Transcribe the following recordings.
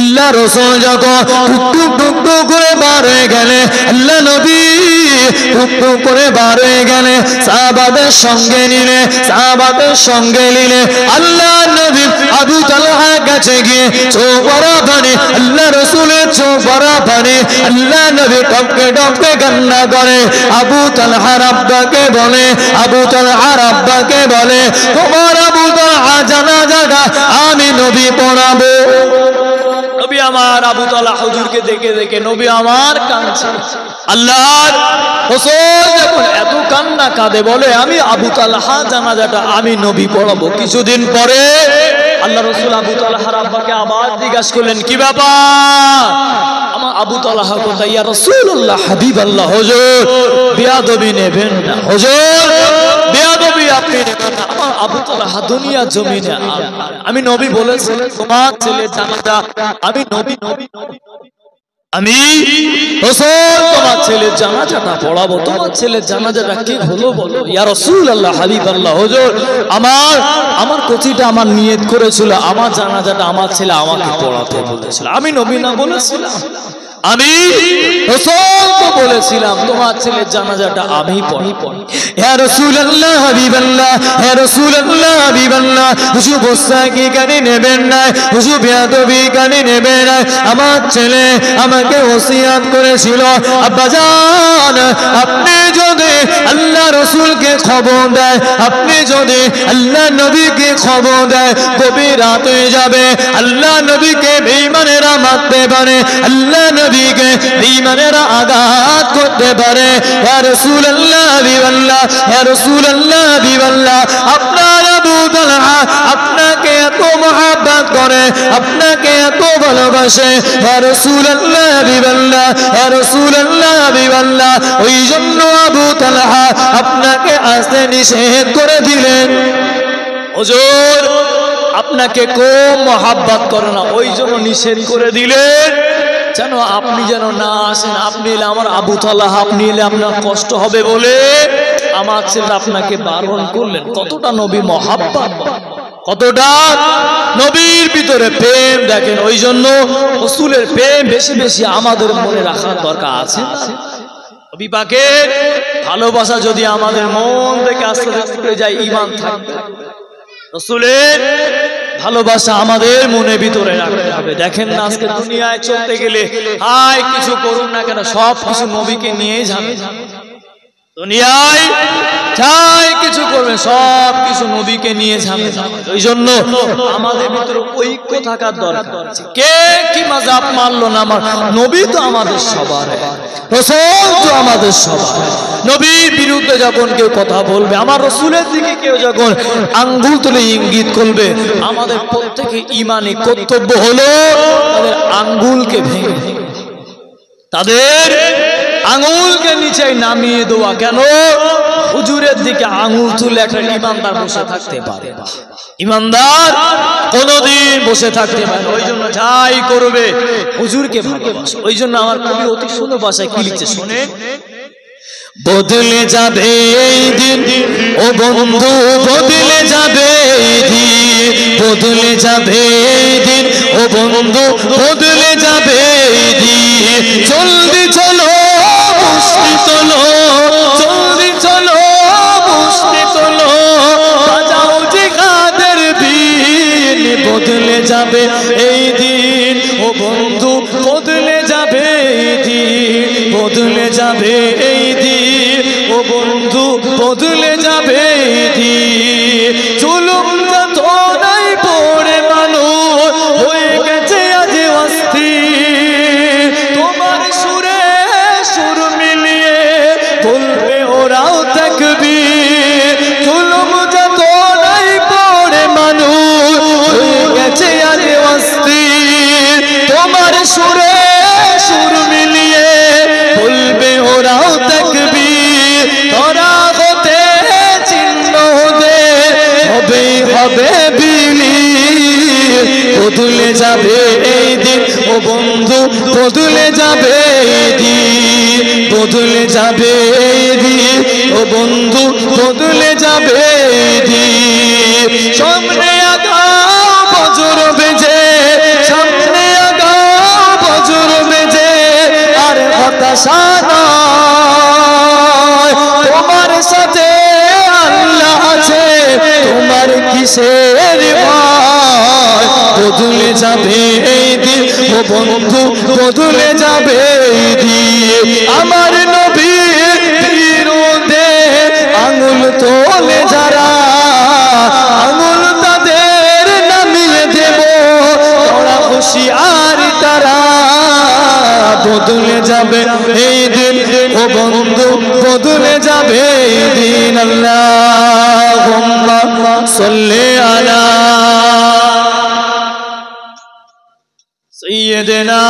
আল্লাহ রাসূল যখন টুক টুক করে বার হয়ে গেলে, আল্লাহ নবী টুক টুক করে বার হয়ে গেলে, সাহাবাদের সঙ্গে নিলে আল্লাহ নবী আবু তালহার কাছে গিয়ে চোখ ভরা পানি, আল্লাহ রাসূলের চোখ ভরা পানি, আল্লাহ নবী টপকে টপকে কান্না করে। আবু তালহার আব্বাকে বলে তোমার আবু তালহা জানাজাটা আমি নবী পড়াবো। নবী আমার আবু তালহা হুজুরকে দেখে দেখে নবী আমার কাঁদছে। আল্লাহর রাসূল যখন এত কান্না কাঁদে বলে আমি আবু তালহা জানাজাটা আমি নবী পড়াবো। কিছুদিন পরে আল্লাহ রাসূল আবু তালহার আব্বাকে আবার জিজ্ঞাসা করলেন কি ব্যাপার, আমার আবু তালহা কোথায়? ইয়া রাসূলুল্লাহ হাবিবাল্লাহ, হুজুর বেয়াদবি নেবেন না, হুজুর বেয়াদবি আপনি নেবেন না, আমার আবু তালহা দুনিয়া জমিনে আমি নবী বলেছি তোমার ছেলে জানাজা আমি নবী আমি রাসূল তোমার ছেলের জানাজাটা পড়াবো। তোমার ছেলের জানাজাটা কি হলো বলো? ইয়া রাসূলুল্লাহ হাবিবাল্লাহ, হুজুর আমার কচিটা আমার নিয়ত করেছিল আমার জানাজাটা আমার ছেলে আমাকে পড়াতে বলেছিল, আমি নবী না বলেছিলাম, আমি রাসূল তো বলেছিলাম তোমার ছেলের জানাজাটা আমি পড়ি। ইয়া রাসূলুল্লাহ হাবিবাল্লাহ, ইয়া রাসূলুল্লাহ হাবিবাল্লাহ, হুজুর বসা কি কানে নেবেন না, হুজুর বেয়াদবি কানে নেবেন না, আমার ছেলে আমাকে ওসিয়াত করেছিল আব্বাজান আপনি যদি আল্লাহ রাসূলকে খবর দেয়, আপনি যদি আল্লাহ নবীকে খবর দেয় গভীর রাত হয়ে যাবে, আল্লাহ নবীকে বেঈমানেরা মারতে পারে, আল্লাহ নবীকে বেঈমানেরা আঘাত করতে পারে। ইয়া রাসূলুল্লাহ হাবিবাল্লাহ, ইয়া রাসূলুল্লাহ হাবিবাল্লাহ, আপনার আবু তালহা আপনাকে এত মহব্বত করে, আপনাকে এত ভালোবাসে, ইয়া রাসূলুল্লাহ হাবিবাল্লাহ, ইয়া রাসূলুল্লাহ হাবিবাল্লাহ, ওই জন্য আবু তালহা আপনাকে আসতে নিষেধ করে দিলেন। হুজুর আপনাকে কম মহব্বত করে না, ওই জন্য নিষেধ করে দিলেন যেন আপনি যেন না আসেন, আপনি এলে আমার আবু তালহা আপনি এলে আপনার কষ্ট হবে বলে আমার ছেলে আপনাকে বারণ করলেন। কতটা নবী মহব্বত, কতটা নবীর ভিতরে প্রেম দেখেন। ওই জন্য রাসূলের প্রেম বেশি বেশি আমাদের মনে রাখার দরকার আছে। নবী পাকের ভালোবাসা যদি আমাদের মন থেকে আস্তে আস্তে উঠে যায়, ঈমান থাকবে। রাসূলের ভালোবাসা আমাদের মনে ভিতরে রাখতে হবে। দেখেন না আজকে দুনিয়ায় চলতে গেলে হাই কিছু করুন না কেন সব কিছু নবীকে নিয়েই যাবে, দুনিয়ায় যাই কিছু করবে সব কিছু নবীকে নিয়ে যাবে। ওই জন্য আমাদের ভিতরে ঐক্য থাকার দরকার আছে। কে কি মাযহাব মানলো না, আমার নবী তো আমাদের সবার, রাসূল তো আমাদের সবার। নবীর বিরুদ্ধে যখন কেউ কথা বলবে, আমার রাসূলের দিকে কেউ যখন আঙ্গুল তুলে ইঙ্গিত করবে, আমাদের প্রত্যেকের ঈমানি কর্তব্য হলো তাদের আঙ্গুলকে ভেঙে তাদের আঙ্গুলকে নিচে নামিয়ে দেওয়া। কেন? হুজুরের দিকে আঙ্গুল তুলে একটা ইমানদার বসে থাকতে পারে, ইমানদার কোনদিন বসে থাকতে পারে। ওই জন্য যাই করবে হুজুরকে ভালোবাসো। ওই জন্য আমার কবি অতি সুন্দর ভাষায় কি লিখছে শুনে, বদলে যাবে এই দিন ও বন্ধু বদলে যাবে এই দিন, বদলে যাবে এই দিন ও বন্ধু বদলে যাবে এই দিন, জলদি চলো মুষ্টি তোলো, জলদি চলো মুষ্টি তোলো, বাজাও জিহাদের বিন, বদলে যাবে এই দিন ও বন্ধু বদলে যাবে এই দিন, বদলে যাবে এই দিন ও বন্ধু বদলে যাবে এই দিন, জুলুম যাতনাই পড়ে মানুষ হয়ে গেছে আজ অস্থির, তোমার সুরে সুর মিলিয়ে বলবে ওরাও তাকবীর, জুলুম যাতনাই পড়ে মানুষ হয়ে গেছে আজ অস্থির, তোমার সুরে সুর মিলিয়ে বলবে ওরাও তাকবীর, তোরা হতে চিহ্ন দে হবে হবে বিলীন, বদলে যাবে এই দিন ও বন্ধু বদলে যাবে এই দিন, বদলে যাবে এই দিন ও বন্ধু বদলে যাবে এই দিন, সামনে আগাও বজ্র বেজে, সামনে আগাও কিসের ভয় বদলে যাবে এই দিন ও বন্ধু বদলে যাবে এই দিন আমার নবীর বিরুদ্ধে আঙুল তোলে যারা আঙুল তাদের নামিয়ে দেব তোরা হুঁশিয়ারি তারা বদলে যাবে এই দিন ও বন্ধু বদলে যাবে এই দিন আল্লাহুম্মা সাল্লি আলা সাইয়্যিদিনা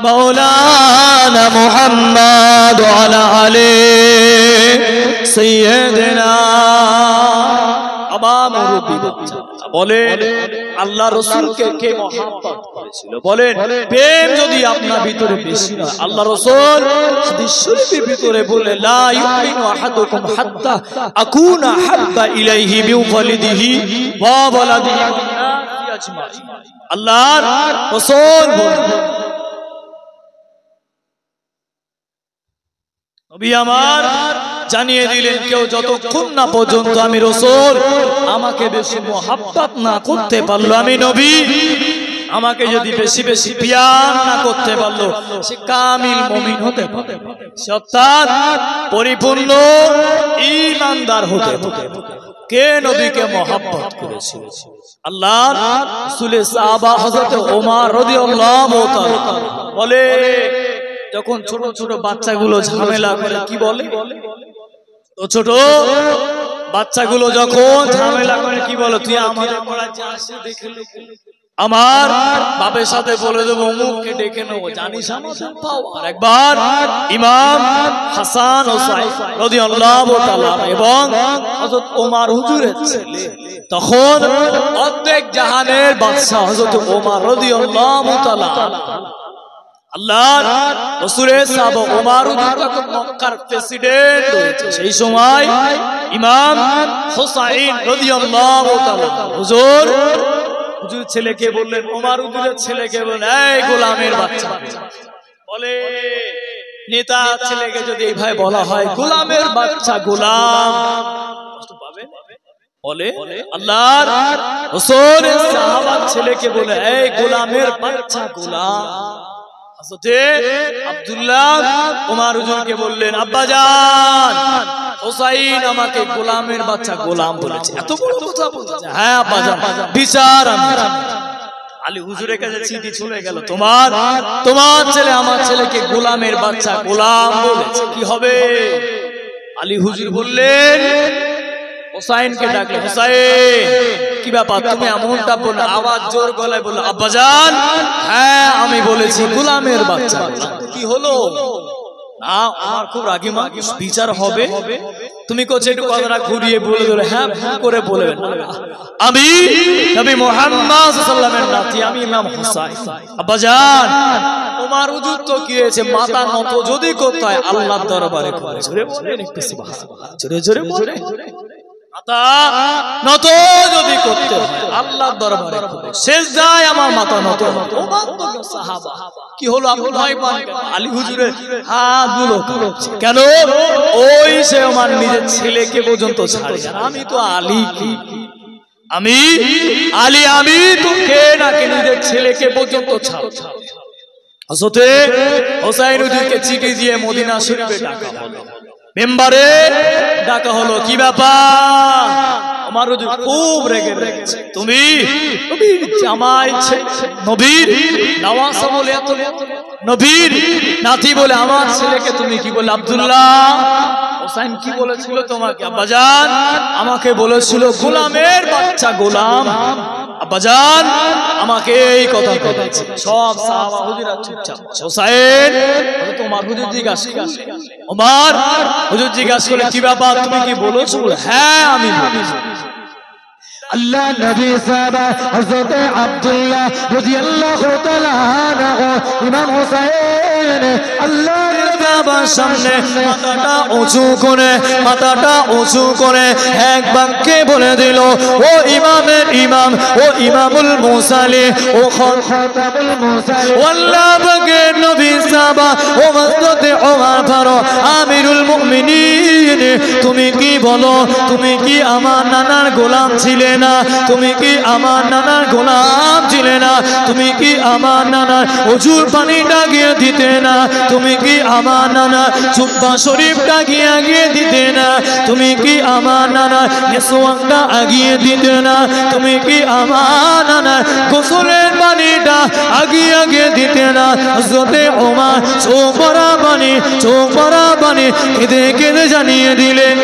মাওলানা মুহাম্মদ ওয়া আলা আলি সাইয়্যিদিনা আবা মুরব্বি বলেন আল্লাহ রাসূলকে কে মহব্বত করেছিল বলেন প্রেম যদি আপনার ভিতরে বেশি না আল্লাহ রাসূল হাদিস শরীফের ভিতরে বলে লা ইউমিনু আহাদুকুম হাত্তা আকুনা হাব্বা ইলাইহি মিন ওয়ালিদিহি ওয়া ওয়ালাদিহি ওয়ান নাসি আজমাইন আল্লাহর রাসূল বলেন নবী আমার জানিয়ে দিলেন কেউ যতক্ষণ না পর্যন্ত আমি রাসূল আমাকে বেশি মহব্বত না করতে পারলো আমি নবী আমাকে যদি বেশি বেশি প্যার না করতে পারলো সে কামিল মুমিন হতে পারে সে অর্থাৎ পরিপূর্ণ ঈমানদার হতে পারে কে নবীকে মহব্বত করেছিল আল্লাহর রাসূলের সাহাবা হযরত ওমর রাদিয়াল্লাহু তাআলা বলে যখন ছোট ছোট বাচ্চাগুলো ঝামেলা করে কি বলে ছোট বাচ্চাগুলো যখন ঝামেলা করে কি বলে তুই আমাদের পড়াতে আসে দেখে আমার বাপের সাথে বলে দেবো অমুককে ডেকে নেবো জানিস আমাদের পাওয়ার একবার ইমাম হাসান ও সাইফ রাদিয়াল্লাহু তাআলা এবং হযরত ওমর হুজুরের ছেলে তখন অর্ধেক জাহানের বাদশা হযরত ওমর রাদিয়াল্লাহু তাআলা আল্লাহর রাসূলের সাহাবা ওমর তখন মক্কার প্রেসিডেন্ট হয়েছে সেই সময় ইমাম হুসাইন রাদিয়াল্লাহু তাআলা হুজুর ছেলেকে বললেন ওমর হুজুরের ছেলেকে বললেন এই গোলামের বাচ্চা বলে নেতা ছেলেকে যদি এইভাবে বলা হয় গোলামের বাচ্চা গোলাম কষ্ট পাবে বলে আল্লাহর রাসূলের সাহাবার ছেলেকে বলে এই গোলামের বাচ্চা গোলাম হযরতে আব্দুল্লাহ ওমর হুজুরকে বললেন আব্বাজান হুসাইন আমাকে গোলামের বাচ্চা গোলাম বলেছে এত বড় কথা বলেছে হ্যাঁ আব্বাজান বিচার আমি আলী হুজুরের কাছে চিঠি চলে গেল তোমার ছেলে আমার ছেলেকে গোলামের বাচ্চা গোলাম বলেছে কি হবে আলী হুজুর বললেন হুসাইনকে ডাকলেন হুসাইন কি ব্যাপার তুমি এমনটা বললে আওয়াজ জোর গলায় বললো আব্বাজান হ্যাঁ আমি বলেছি গোলামের বাচ্চা কি হলো না আমার খুব রাগী মা বিচার হবে তুমি কোচে একটু কথাটা ঘুরিয়ে বলে দিলে হ্যাঁ ভুল করে বলবেন আমি নবী মুহাম্মদ সাল্লাল্লাহু আলাইহি ওয়াসাল্লামের নাতি আমি ইমাম হুসাইন আব্বাজান ওমর হুজুর তো কি হয়েছে মাথা নত যদি করতে হয় আল্লাহর দরবারে করে জোরে বলেন একটু সুবহানাল্লাহ জোরে জোরে বলে মাথা নত যদি করতে হয় আল্লাহর দরবারে করে সিজদায় আমার মাথা নত হবে ওমর তো সাহাবা কি হলো আপনি ভয় পান আলী হুজুরের হাতগুলো কেন ওই সে আমার নিজের ছেলেকে পর্যন্ত ছাড়ে আমি তো আলী কি আমি আলী আমি তো কে নাকি নিজের ছেলেকে পর্যন্ত ছাড় হযরত হুসাইন হুজুরকে চিঠি দিয়ে মদিনা শরীফে ডাকা হলো মেম্বারে ডাকা হলো কি ব্যাপার আমার হুজুর খুব রেগে গেছে তুমি নবীর জামাই নবীর নওয়াসা বলে এত নবীর নাতি বলে আমার ছেলেকে তুমি কি বলে আব্দুল্লাহ হুসাইন কি বলেছিল তোমাকে আব্বাজান আমাকে বলেছিল গোলামের বাচ্চা গোলাম আব্বাজান আমাকে এই কথা বলেছে সব সাহাবা হুজুরা চুপচাপ হুসাইন তোমার হুজুর জিজ্ঞাসা করলেন ওমর হুজুর জিজ্ঞাসা করলেন কি ব্যাপার তুমি কি বলেছো হ্যাঁ আমি বলেছি আল্লাহ নবী সাহাবা হযরত আব্দুল্লাহ রাদিয়াল্লাহু তাআলা আনহু ইমাম হুসাইন আল্লাহর বাবার সামনে মাথাটা উঁচু করে এক বাক্যে বলে দিল, ও ইমামের ইমাম, ও ইমামুল মুসাল্লি, ও খাতামুল মুসাল্লি, আল্লাহ পাকের নবী সাহাবা, ও হযরত ওমর ফারুক আমিরুল মুমিনিন, তুমি কি বলো, তুমি কি আমার নানার গোলাম ছিলে না? তুমি কি আমার নানার গোলাম ছিলে না? তুমি কি আমার নানার ওযুর পানিটা গিয়ে দিতে না? তুমি কি আমার নানার জুব্বা শরীফটা গিয়ে দিতে না? তুমি কি আমার নানার মেসওয়াকটা আগিয়ে দিতে না? তুমি কি আমার নানার গোসলের পানিটা আগিয়ে দিতে না? হযরত ওমর চোখ ভরা পানি কেঁদে জানিয়ে দিলেন,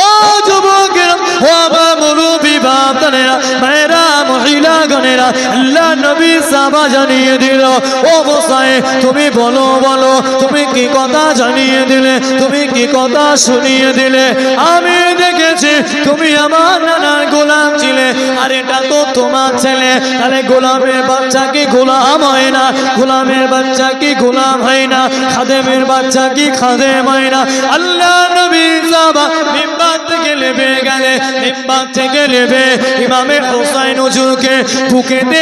ও যুবকেরা, ও আমার মুরব্বি বাপদানেরা, মায়েরা, মহিলাগণেরা, আল্লাহ নবী সাহাবা জানিয়ে দিল, ও হোসাইন তুমি বলো, তুমি কি কথা জানিয়ে দিলে, তুমি কি কথা শুনিয়ে দিলে? আমি দেখেছি তুমি আমার নানার গোলাম ছিলে, আর এটা তো তোমার ছেলে, তাহলে গোলামের বাচ্চা কি গোলাম হয় না? গোলামের বাচ্চা কি গোলাম হয় না? খাদেমের বাচ্চা কি খাদেম হয় না? আল্লাহ নবী সাহাবা মিম্বার থেকে নেমে গেলে, মিম্বার থেকে নেমে ইমামে হোসাইন হুজুরকে বুকেতে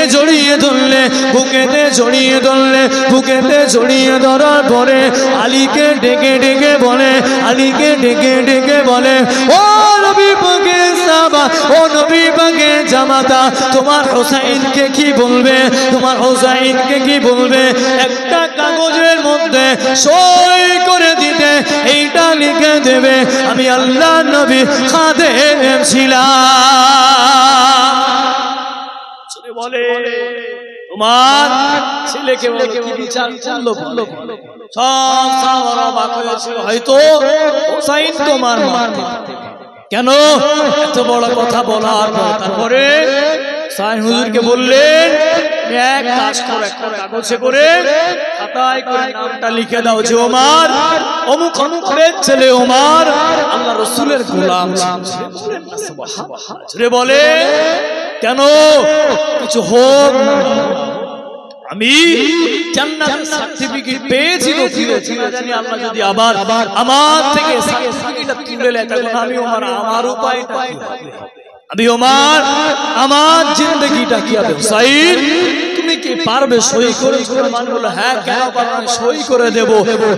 জড়িয়ে ধরার পরে আলীকে ডেকে বলে, ও নবী পাকের সাহাবা, ও নবী পাকের জামাতা, তোমার হোসাইনকে কি বলবে? একটা কাগজের মধ্যে সই করে দিতে, এইটা লিখে দেবে, আমি আল্লাহ নবী খাদেম ছিলাম। বলে তোমার ছেলেকে বলো কি বিচার করলো? সব সাহাবারা অবাক হয়েছিল, হয়তো হোসাইন তোমার কেন এত বড় কথা বলার পর তারপরে হোসাইন হুজুরকে বললেন, এক কাজ করো, একটা কাগজে করে খাতায় করে নামটা লিখে দাও যে ওমর অমুক অমুকের ছেলে ওমর আল্লাহ রাসূলের গোলাম ছিল। বলে কেন কিছু হোক, আমি জান্নাতের সার্টিফিকেট পেয়েছি তো ফিরেছি না জানি, আল্লাহ যদি আবার আমার থেকে সার্টিফিকেটটা তুলে নেয় তখন আমি ওমর আমার উপায়টা কি হবে? আমি ওমর আমার জিন্দেগিটা কি হবে? হুসাইন তুমি কি পারবে সই করে? মান বলল, হ্যাঁ কেন পারবো, সই করে দেব।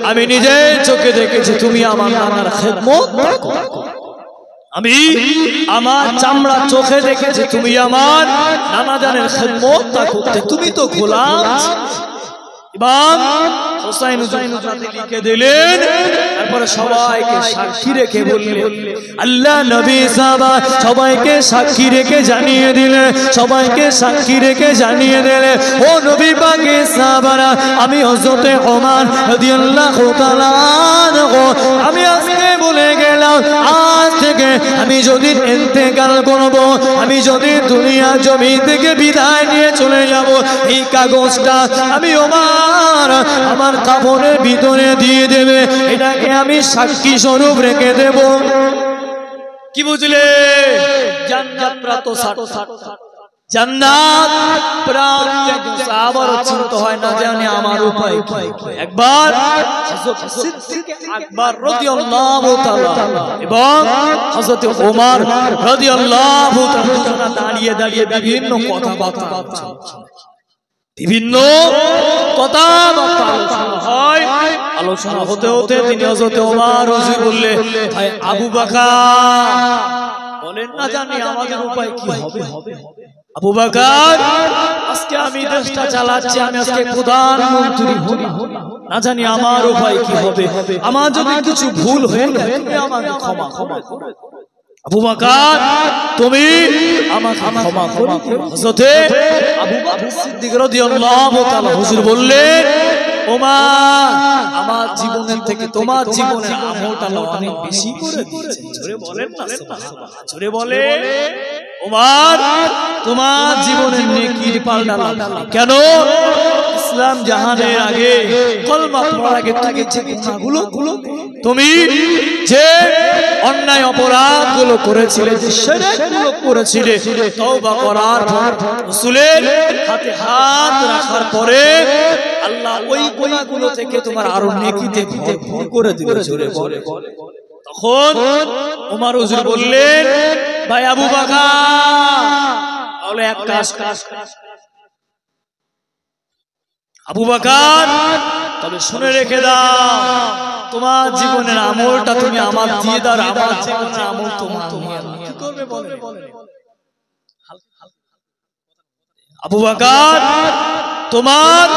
আমি নিজের চোখে দেখেছি তুমি আমার নানার খেদমত করো, আমি আমার চামড়া চোখে দেখেছি তুমি আমার নানা জানের খেদমতটা করতে, তুমি তো গোলাম। ইমাম হোসাইন লিখে দিলেন, তারপরে সবাইকে সাক্ষী রেখে বললেন, আল্লাহ নবী সাহাবা সবাইকে সাক্ষী রেখে জানিয়ে দিলে, ও নবী পাকের সাহাবারা, আমি হযরতে ওমর রাদিয়াল্লাহু তাআলা আনহু আমি আজকে বলে গেলাম, আজ থেকে আমি যদি ইন্তেকাল করব, আমি যদি দুনিয়া জমিন থেকে বিদায় নিয়ে চলে যাব, এই কাগজটা আমি ওমর আমার কাফনের ভিতরে দিয়ে দেবে, এটাকে আমি সাক্ষী স্বরূপ রেখে দেব। কি বুঝলে? জান্নাত প্রাপ্ত জান্নাত প্রাপ্ত আবার চিন্তা হয় না জানি আমার উপায় কি। একবার হযরত সিদ্দিক আকবর রাদিয়াল্লাহু তাআলা এবং হযরত ওমর রাদিয়াল্লাহু তাআলা দাঁড়িয়ে বিভিন্ন কথাবার্তা আলোচনা হতে তিনি হযরত ওমর হুজুর বললে, ভাই আবু বকর বলেন না জানি আমাদের উপায় কি হবে? আবু বকর আজকে আমি দেশটা চালাচ্ছি, আমি আজকে প্রধানমন্ত্রী হই, না জানি আমার উপায় কি হবে, আমার যদি কিছু ভুল হয়ে যায় তুমি আমাকে ক্ষমা করো। আবু বকর তুমি আমাকে ক্ষমা করো। হযরত আবু বকর সিদ্দিক রাদিয়াল্লাহু তাআলা হুজুর বললেন, ওমর আমার জীবনের থেকে তোমার জীবনের আমলটা অনেক বেশি করে দিয়েছে। জোরে বলেন না সুবহানাল্লাহ, জোরে বলে ওমর তোমার জীবনের নেকির পাল্টা কেন? ইসলাম জাহানের আগে কলমা পড়ার আগে তুমি যে অন্যায় অপরাধ গুলো করেছিলে, যে শিরক গুলো করেছিলে, তওবা করার পর রাসূলের হাতে হাত রাখার পরে আল্লাহ ওই গুনাহগুলো থেকে তোমার আরো নেকিতে ভরপুর করে দিবে। জোরে বলে। তখন ওমর হুজুর বললেন, ভাই আবু বকর, তাহলে এক কাজ আবু বকর, তবে শুনে রেখে দাও, তোমার জীবনের আমলটা তুমি আমার দিয়ে দাও, আমার জীবনের আমল তোমার নিয়ে নাও। কি করবে বলে? আবু বকর, তোমার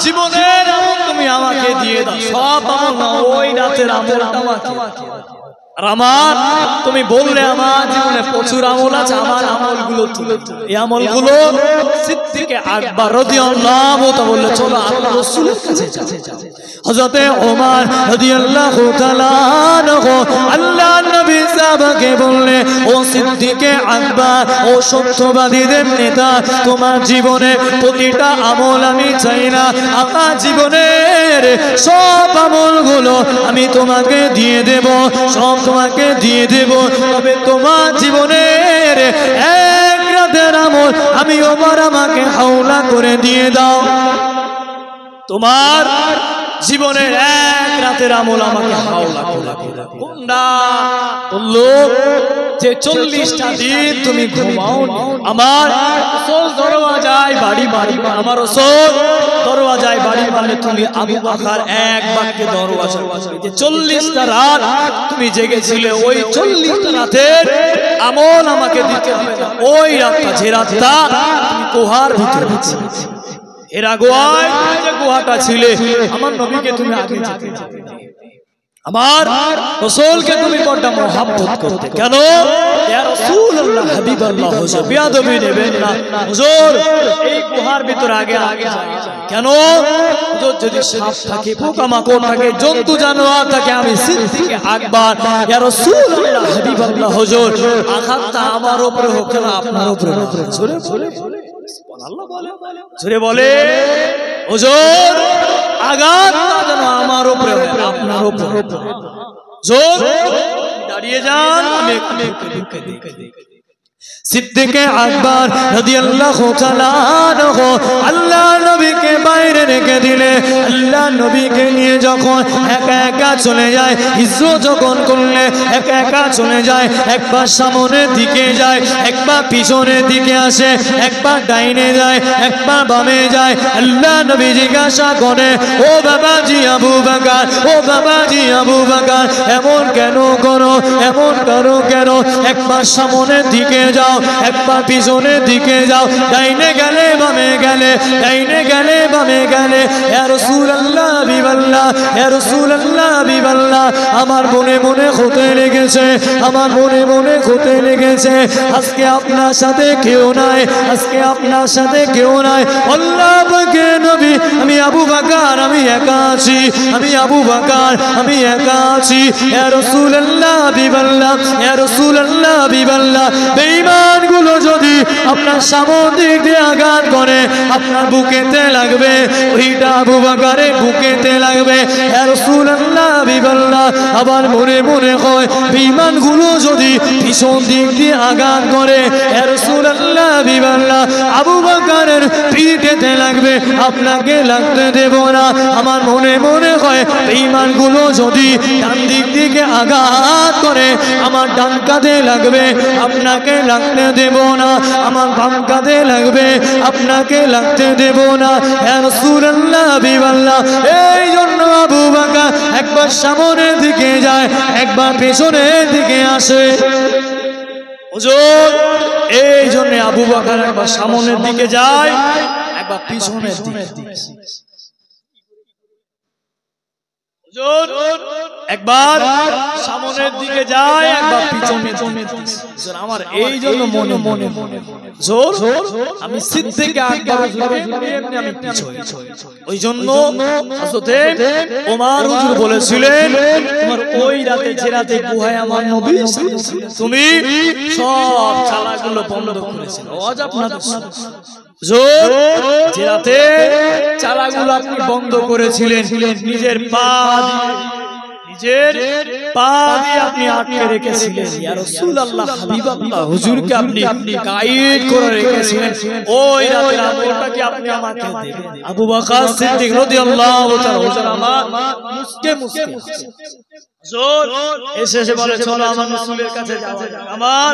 জীবনের আমল তুমি আমাকে দিয়ে দাও, সব আমল ওই রাতের আমলটা আমাকে। আর আমার, তুমি বললে আমার জীবনে প্রচুর আমল আছে, আমার আমলগুলো তুলে এই আমলগুলো সিদ্দিকে আকবর রাদিয়াল্লাহু তাআলা বললে, চলো আল্লাহ রাসূলের কাছে যাও। হযরতে ওমর রাদিয়াল্লাহু তাআলা আল্লাহ নবী সাহাবাকে বললে, ও সিদ্দিকে আকবর, ও সত্যবাদীদের নেতা, তোমার জীবনে প্রতিটা আমল আমি চাই না, আমার জীবনের সব আমলগুলো আমি তোমাকে দিয়ে দেব, সব তোমাকে দিয়ে দেব, তবে তোমার জীবনের এক রাতের আমল আমি ওমর আমাকে হাওলা করে দিয়ে দাও। তোমার জীবনের এক রাতের আমল আমাকে হাওলা করে দাও। কোনটা? বললো যে 40টা দিন তুমি ঘুমাও, আমার রাসূল দরওয়াজায় বাড়ি আমার রাসূল দরওয়াজায় বাড়ি মারলে তুমি আবু বকর এক বাক্যে দরওয়াজা খুলবে, যে 40টা রাত তুমি জেগেছিলে, ওই 40টা রাতের আমল আমাকে দিতে হবে না। ওই রাতটা, যে রাতটা তুমি গুহার ভিতরে ছিলে, এর আগুয়ায় যে গুহাটা ছিলে, আমার নবীকে তুমি আগে যেতে যাবে, আমার রাসূলকে তুমি বড় মহব্বত করতে। কেন? ইয়া রাসূলুল্লাহ, হাবিবাল্লাহ, হুজুর বিয়াদবি নেবেন না, হুজুর এই গুহার ভিতর আগে কেন? হুজুর যদি সাপ থাকে, পোকামাকড় থাকে, জন্তু জানোয়ার থাকে, আমি সিদ্দিকে আকবর, ইয়া রাসূলুল্লাহ, হাবিবাল্লাহ, হুজুর আঘাতটা আমার উপরে হোক না আপনার উপরে। জোরে বলে সুবহানাল্লাহ, জোরে বলে হুজুর আঘাতটা যেন আমার উপরে হয়, আপনার উপরে। জোর দাঁড়িয়ে যান, আমি একটু দেখে সিদ্দিকে আকবর রাদিয়াল্লাহু তাআলা আনহু আল্লাহ নবীকে বাইরে রেখে দিলে, আল্লাহ নবীকে নিয়ে যখন একা একা চলে যায়, হিজরত যখন করলে একা একা চলে যায়, একবার সামনের দিকে যায়, একবার পিছনের দিকে আসে, একবার ডাইনে যায়, একবার বামে যায়। আল্লাহ নবী জিজ্ঞাসা করে, ও বাবাজি আবু বকর, ও বাবাজি আবু বকর, এমন কেন করো, এমন করো কেন? একবার সামনের দিকে যাও, একবার পিছনের দিকে যাও, ডাইনে গেলে বামে গেলে, ডাইনে গেলে বামে গেলে। ইয়া রাসূলুল্লাহ, হাবিবাল্লাহ, ইয়া রাসূলুল্লাহ, হাবিবাল্লাহ, আমার মনে মনে হতে লেগেছে, আমার মনে মনে হতে লেগেছে, আজকে আপনার সাথে কেউ নাই, আজকে আপনার সাথে কেউ নাই। আল্লাহ পাকের নবী, আমি আবু বকর, আমি একা আছি, আমি আবু বকর, আমি একা আছি। ইয়া রাসূলুল্লাহ, হাবিবাল্লাহ, ইয়া রাসূলুল্লাহ, হাবিবাল্লাহ, বেঈমান গুলো যদি আপনার সামনের দিক দিয়ে আঘাত করে, আপনার বুকেতে লাগবে, ওইটা আবু বকরের বুকেতে লাগবে। ইয়া রাসূলুল্লাহ, হাবিবাল্লাহ, আবার মনে মনে হয় বেঈমান গুলো যদি পিছন দিক দিয়ে আঘাত করে, ইয়া রাসূলুল্লাহ, হাবিবাল্লাহ, আবু বকরের পিঠেতে লাগবে, আপনাকে লাগতে দেব না। আমার মনে মনে হয় বেঈমান গুলো যদি ডান দিক থেকে আঘাত করে, আমার ডান কাঁধে লাগবে, আপনাকে লাগতে দেব না। আমার বাম কাঁধে লাগবে, আপনাকে লাগতে দেব না। ইয়া রাসূলুল্লাহ, হাবিবাল্লাহ, এই জন্য আবু বকর একবার সামনের দিকে যায়, একবার পেছনের দিকে আসে। হুজুর এই জন্য আবু বকর একবার সামনের দিকে যায়, একবার পিছনের দিকে। একবার সামনের দিকে যায়, একবার পিছনের দিকে। আমার এই জন্য মনে মনে জোর, আমি সিদ্দিকে আকবর এমনি আমি পিছনে। ওই জন্য হযরতে ওমর হুজুর বলেছিলেন, তোমার ওই রাতে যে রাতে গুহায় আমার নবী তুমি সব চালাগুলো বন্ধ করেছিলে, আজ আপনাদের যে রাতে চালাগুলো আপনি বন্ধ করেছিলেন, নিজের পা দিয়ে আপনি আটকে রেখেছিলেন, ইয়া রাসূলুল্লাহ হাবিবাল্লাহ হুজুরকে আপনি কায়েদ করে রেখেছিলেন, ওই রাতের আমলটাকে আপনি আমাকে দেবেন। আবু বকর সিদ্দিক রাদিয়াল্লাহু তাআলা হুজুর আমার মুসকে হুজুর এসে বলে চলো আমার রাসূলের কাছে যাওয়া যাক, আমার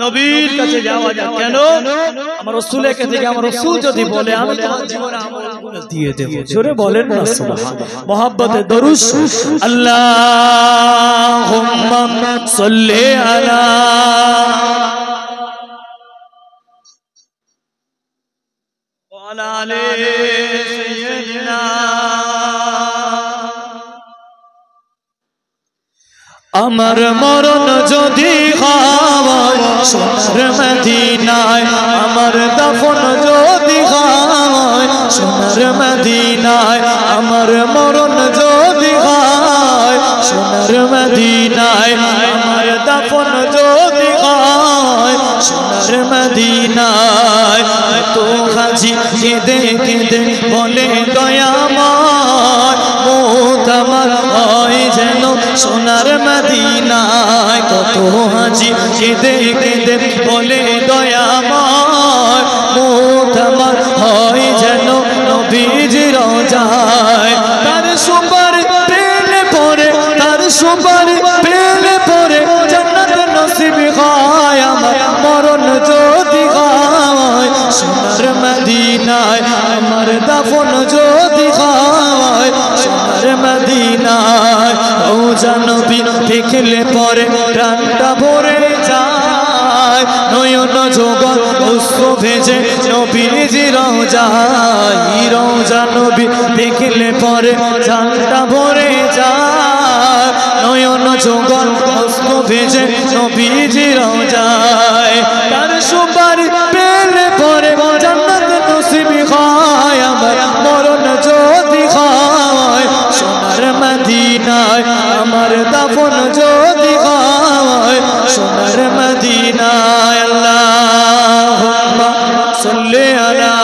নবীর কাছে যাওয়া যাক। কেন? আমার রাসূলের কাছে গিয়ে আমার রাসূল যদি বলে আমি তোমার জীবনে আমলগুলো দিয়ে দেব। জোরে বলেন না সুবহানাল্লাহ। মহব্বতে দরুদ আল্লাহুম্মা সাল্লি আলা ওয়া আলা আলি সাইয়্যিদিনা। আমার মরণ যদি হয় সোনার মদিনায়, আমার দাফন যদি হয় সোনার মদিনায়, আমার মরণ যদি হয় সোনার মদিনায়, আমার দাফন যদি হয় সোনার মদিনায়। তো হাজি কেঁদে কেঁদে বলে দয়াময় মওত আমার হয় যেন সোনার মদিনায়। কত হাজি কেঁদে কেঁদে বলে দয়াময় মওত আমার হয় যেন নবীজির রওজায়। তার সুপার পেলে পরে, তার সুপার পেলে পরে জান্নাত নসিব হয় আমার মরণ যদি হয় সোনার মদিনায়, আমার দাফন যদি হয় সোনার মদিনায়। রওজা নবী দেখলে পরে প্রাণটা ভরে যায়, নয়ন যোগন অশ্রু ভেজে নবীজির রওজায়। রওজা নবী দেখলে পরে প্রাণটা ভরে যায়, নয়ন যোগন অশ্রু ভেজে নবীজির রওজায়। তার সুপারিশ পেলে পরে জান্নাত নসিব হয় আমার মরণ যদি হয় সোনার মদিনায়, আমার দাফন যদি হয় সোনার মদিনায়। আল্লাহুম্মা সাল্লি আলা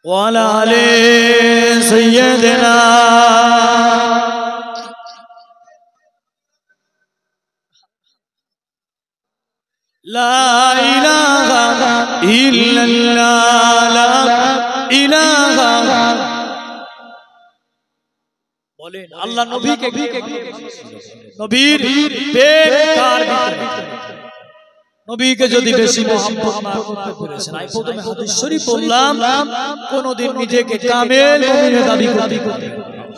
ওয়া আলা আলি সাইয়্যিদিনা। লা ইলাহা ইল্লাল্লাহ, লা ইলাহা। বলেন আল্লাহ নবীকে নবীর বেকার নবীকে যদি বেশি মহব্বত না করতে পেরেছেন, আমি প্রথমে হাদিস শরীফ বললাম, কোনদিন নিজেকে কামেল মুমিনের দাবি করতে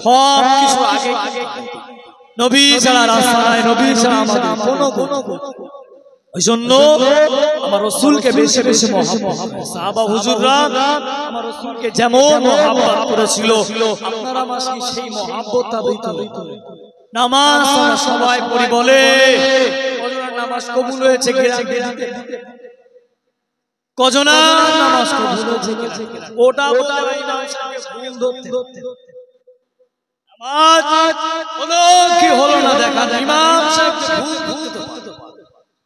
সব কিছু আগে নবী ছাড়া রাস্তা নাই, নবী ছাড়া আমাদের কোনো ওই জন্য আমার রাসূলকে বেশি বেশি মহব্বত, সাহাবা হুজুররা আমার রাসূলকে যেমন মহব্বত করেছিল আপনারা মাসি সেই মহব্বতটা ভিতরে। নামাজ সবাই পড়ি বলে কজনের নামাজ কবুল হয়েছে কজনের নামাজ কবুল হয়েছে ওটা ইমাম সাহেবকে ভুল ধরতে নামাজ হলো কি হলো না দেখা ইমাম সাহেবকে ভুল ধরতে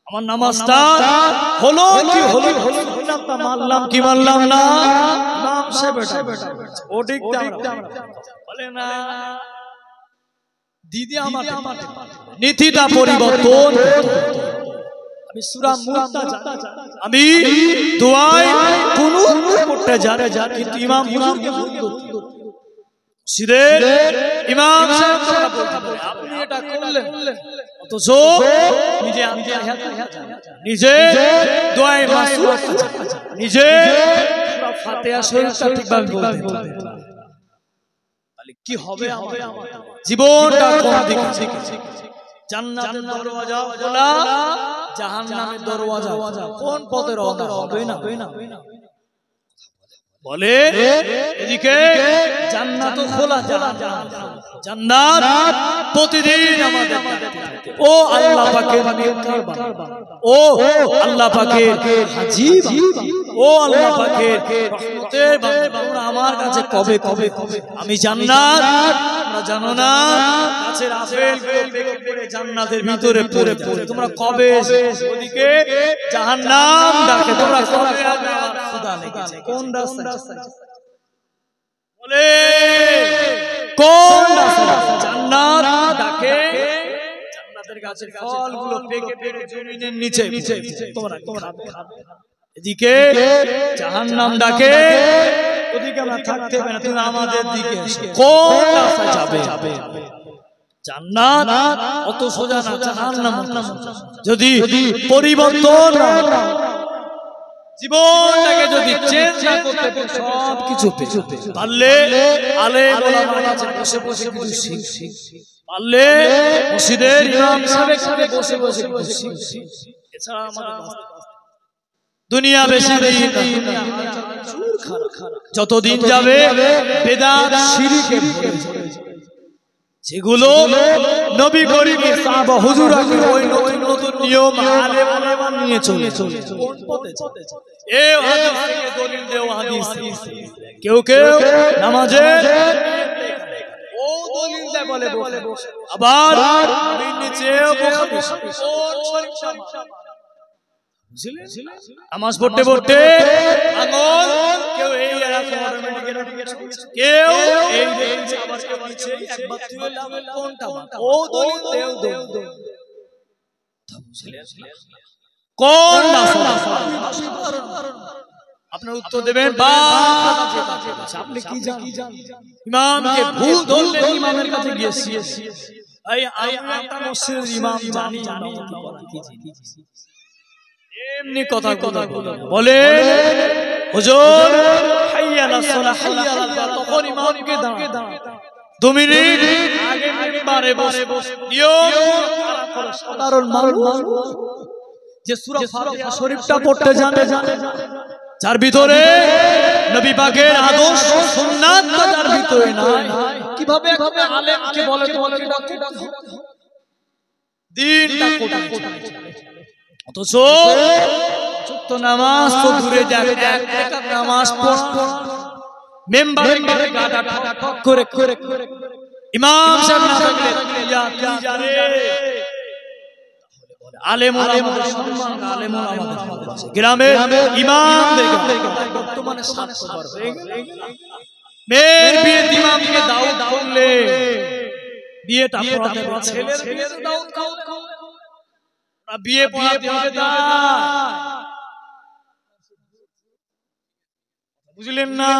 আমার নামাজটা হলো কি হলো সুন্নাতটা মানলাম কি মানলাম না ইমাম সাহেব ও ঠিক বলে না দিদি আমার নীতিটা পরিবর্তন। আমি সূরা মুলকটা জানি, আমি দোয়ায় কুনুত করতে জানি, কিন্তু ইমাম হুজুরকে বলতো সিরে ইমাম সাহেব আপনি এটা করলেন অথচ নিজে নিজে দোয়ায় মাসুর নিজে সূরা ফাতিহা শরীফটা ঠিকভাবে বলতে তাহলে কি হবে আমাদের জীবনটা কোন দিকে? জান্নাতের দরওয়াজা খোলা, জাহান্নামের দরওয়াজা কোন পথে রওনা হবে না বলে এদিকে জান্নাত খোলা, জান্নাত প্রতিদিন আমাদের ও আল্লাহ পাকের নেককার বান্দা, ও আল্লাহ পাকের হাজী বান্দা, ও আল্লাহ পাকের রহমতের বান্দা, আমার কাছে কবে আমি জান্নাত তোমরা জানো না গাছের আপেল পেকে পড়ে জান্নাতের ভিতরে পড়ে তোমরা কবে ওদিকে জাহান্নাম ডাকে তোমরা কবে আমার খোদা লেগেছে কোন রাস্তায় বলে কোন রাস্তায় জান্নাত ডাকে জান্নাতের গাছের ফলগুলো পেকে পেকে জমিনের নিচে তোমরা খাবে এদিকে জাহান্নাম ডাকে ওদিকে আমরা থাকতে হবে না তুমি আমাদের দিকে এসো কোন রাস্তায় যাবে জান্নাত অত সোজা না জাহান্নাম যদি পরিবর্তন জীবনটাকে যদি চেঞ্জ না করতে পারে সব কিছু পারলে আলেম ওলামার কাছে বসে বসে কিছু শিখ পারলে মসজিদের ইমাম সাহেবের সাথে বসে বসে শিখ এছাড়া আমাদের দুনিয়া বেশি যতদিন যাবে বেদাত শিরকে যেগুলো নবী করিম সাহাবা হুজুরা ওই নতুন নতুন নিয়ম আলেম ওলামা নিয়ে চলে কোন পথে এই হাদিস থেকে দলিল দেও হাদিস কেউ নামাজে ও দলিল দেয় বলে আবার নবীর নিচেও বুখারী নামাজ পড়তে পড়তে আঙ্গুল কেউ এই রাখে কেউ এই দেখছে আবার কেউ নিচে একবার তুলে লাভ কোনটা ও দলিল দেও কোন রাস্তা আপনার উত্তর দেবেন আপনি কি জানেন ইমামকে ভুল ধরলে ইমামের কাছে গিয়েছি ভাই আমি একটা মসজিদের ইমাম জানি কি এমনি কথা বলে হুজুর হাইয়া আলাস সালাহ হাইয়া আলাল ফালাহ তখন ইমামকে দাঁড়া 2 মিনিট আগে মিম্বারে বসে নিয়ম সাধারণ মানুষ যে সূরা ফাতিহা শরীফটা পড়তে জানে যার ভিতরে নবী পাকের আদর্শ সুন্নাত যার ভিতরে নাই কিভাবে আলেমকে বলে তোমাকে ডাকতে দিনটা কোথায় অথচ ছোট্ট নামাজ তো দূরে যাবে এক রাকাত নামাজ পড়া মেম্বারে গাটা ঠক করে ইমাম সাহেব না থাকলে কি জানে আলেম ওলামাদের সম্মান আলেম ওলামাদের ভালোবাসে গ্রামে ইমামদের বর্তমানে স্বার্থপর হয়ে গেল মেয়ের বিয়ে ইমামকে দাওয়াত করলে বিয়েটা পড়াতে ছেলের বিয়ে দাওয়াত খাও বিয়ে পড়াতে বুঝলেন না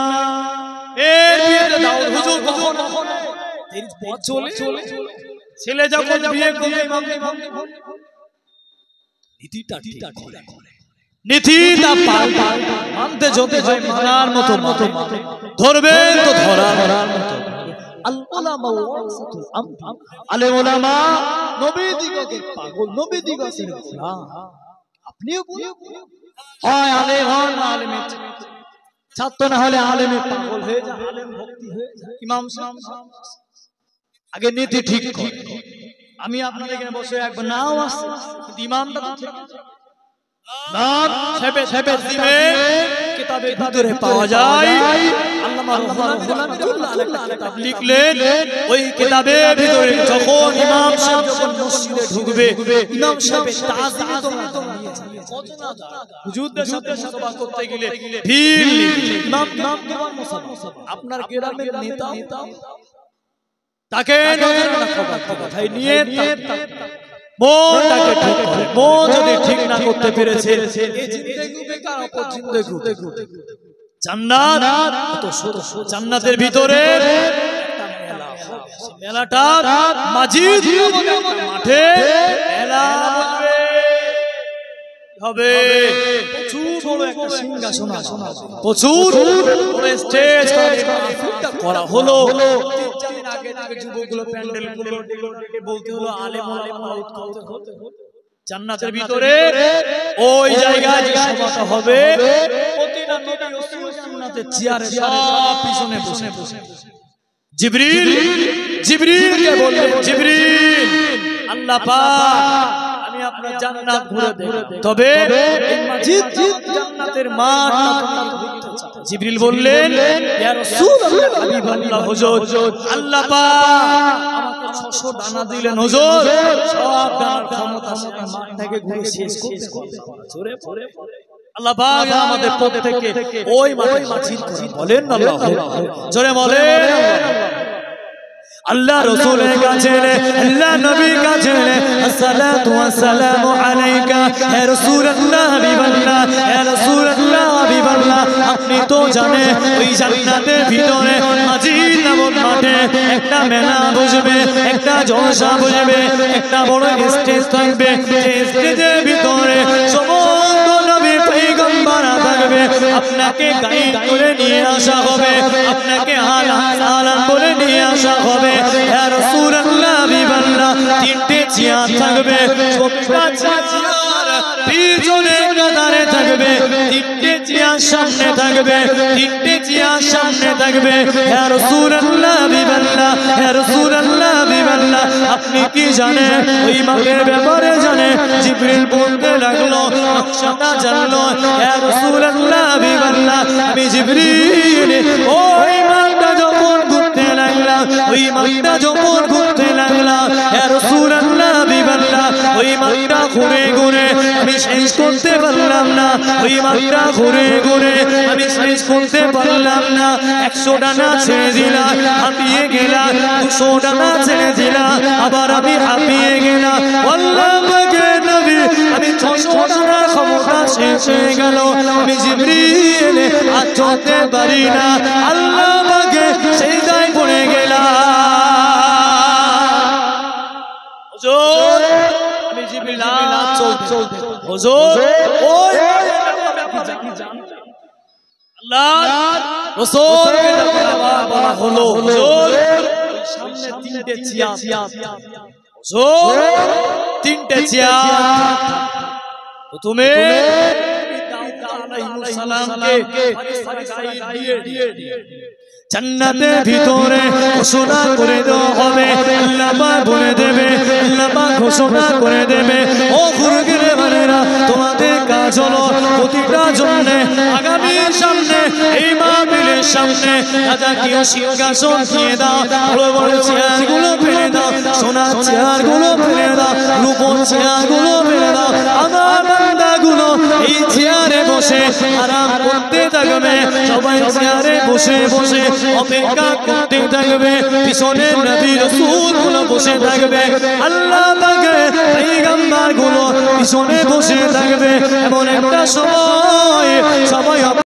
এর বিয়েতে দাওয়াত হুজুর কখন চলে ছেলে যখন বিয়ে করবে নীতিটা পাল্টা মানতে যেতে হয় মানার মতো ধরবেন তো ধরার মতো আলেম ওলামা নবী দিগকে পাগল নবী দিগকে গোলাম আপনিও হয় আলেম হন আলেমের ছাত্র না হলে আলেমে পাগল হয়ে যায় আলেম ভক্তি হয়ে যায় ইমাম সাহেব আগে নীতি ঠিক করে আমি আপনাদের এখানে বসে একবার নাও আসছে কিন্তু ইমামটা তো ঠিক নাম শেপে দিবে কিতাবে ভিতরে পাওয়া যায় আল্লামা রহমাতুল্লাহ আলাইহি কিতাব লিখলেন ওই কিতাবের ভিতরে যখন ইমাম সাহেব যখন মসজিদে ঢুকবে ইমাম সাহেবের তাজিম তোমরা নিয়ে যাবে কতনা হুজুরদের সাথে মুসাফা করতে গেলে ভিড় ইমাম কেমন মুসাফা আপনার গ্রামের নেতা তাকে নজরে রাখা কথাই নিয়ে মনটাকে ঠিক করে মন যদি ঠিক না করতে পেরেছে এই জিন্দেগি বেকার অপর জিন্দেগি জান্নাত তো জান্নাতের ভিতরে একটা মেলা মেলাটা মাজিদ মাঠে মেলা হবে প্রচুর বড় একটা সিংহাসন প্রচুর বড় স্টেজ করা হলো আগে যুবকগুলো প্যান্ডেলগুলো বলতে হলো আলেম ওলামা উৎখাত হতে জান্নাতের ভিতরে ওই জায়গায় যে সভাটা হবে প্রতিটা নবী রাসূল সুন্নাতের চেয়ারে সব পিছনে বসে জিবরিলকে বললেন জিবরিল আল্লাহ পাক আমি আপনার জান্নাত ঘুরে দেব তবে এই মসজিদ জান্নাতের মাঠ আপনাকে ঘুরতে চাই জিবরিল বললেন ইয়া রাসূলুল্লাহ হাবিবাল্লাহ হুজুর আল্লাহ পাক আমাকে 600 ডানা দিলেন হুজুর সব ডানার ক্ষমতা আমি মাঠ থেকে ঘুরে শেষ করতে জোরে পড়ে আল্লাহ পাক আমাদের প্রত্যেককে ওই মাঠে মাঝি বলেন আল্লাহ জোরে বলেন আল্লাহ রাসূলের কাছে আল্লাহ নবীর কাছে আসসালাতু ওয়াসসালামু আলাইকা হে রাসূলুল্লাহ হাবিবাল্লাহ হে রাসূলুল্লাহ হাবিবাল্লাহ আপনি তো জানেন ওই জান্নাতের ভিতরে মাঝির নামক মাঠে একটা মেলা বসবে একটা জলসা বসবে একটা বড় স্টেজ থাকবে সেই স্টেজের ভিতরে সমস্ত নবী পয়গম্বর থাকবে আপনাকে গাইড করে নিয়ে আসা হবে আপনাকে আলান বলে নিয়ে আসা হবে ইয়া রাসূলুল্লাহ হাবিবাল্লাহ তিনটে চেয়ার থাকবে সবটা চেয়ার পিছনে কাতারে থাকবে তিনটে চেয়ার সামনে থাকবে তিনটে চেয়ার সামনে থাকবে ইয়া রাসূলুল্লাহ হাবিবাল্লাহ ইয়া রাসূলুল্লাহ হাবিবাল্লাহ আপনি কি জানেন ওই মাঠের ব্যাপারে জানেন জিবরিল বলতে লাগলো নকশাটা জানলো ইয়া রাসূলুল্লাহ হাবিবাল্লাহ আমি জিবরিল ওই মাঠটা যখন ঘুরতে লাগলাম ওই মাঠটা যখন ঘুরতে লাগলাম ইয়া রাসূলুল্লাহ হাবিবাল্লাহ ওই মাঠটা ঘুরে ঘুরে আমি শেষ করতে পারলাম না ওই মাঠটা ঘুরে ঘুরে আমি শেষ করতে পারলাম না 100 ডানা ছেড়ে দিলাম হাঁপিয়ে গেলাম 200 ডানা ছেড়ে দিলাম আবার আমি হাঁপিয়ে গেলাম আল্লাহ পাকের নবী আমি 600 ডানার ক্ষমতা শেষ হয়ে গেল আমি জিবরিল আর চলতে পারি না আল্লাহ পাকে সিজদায় পড়ে গেলাম হুজুর আমি জিবরিল চলতে হুজুর ওই আল্লাহ রাসূলকে বলা হলো হুজুর সামনে তিনটে চেয়ার হুজুর তিনটে চেয়ার প্রথমে আলাইহিস সালামকে জান্নাতের ভিতরে ঘোষণা করে দেওয়া হবে আল্লাহ পাক বলে দেবে আল্লাহ পাক ঘোষণা করে দেবে ও গুরুগিরে বারেরা তোমাদের কাজ হলো প্রতিটা জন্য আগামী সামনে এই মাহফিলের সামনে রাজকীয় সিংহাসন দিয়ে দাও বড় বড় চেয়ারগুলো ফেলে দাও সোনার চেয়ারগুলো ফেলে দাও রূপোর চেয়ারগুলো ফেলে দাও আমার বান্দাগুলো এই চেয়ারে বসে আরাম করতে থাকবে সবাই চেয়ারে বসে বসে অপেক্ষা করতে থাকবে পিছনে নবী রাসূলগুলো বসে থাকবে আল্লাহ পাকের পয়গম্বরগুলো পিছনে বসে থাকবে এমন একটা সময় সবাই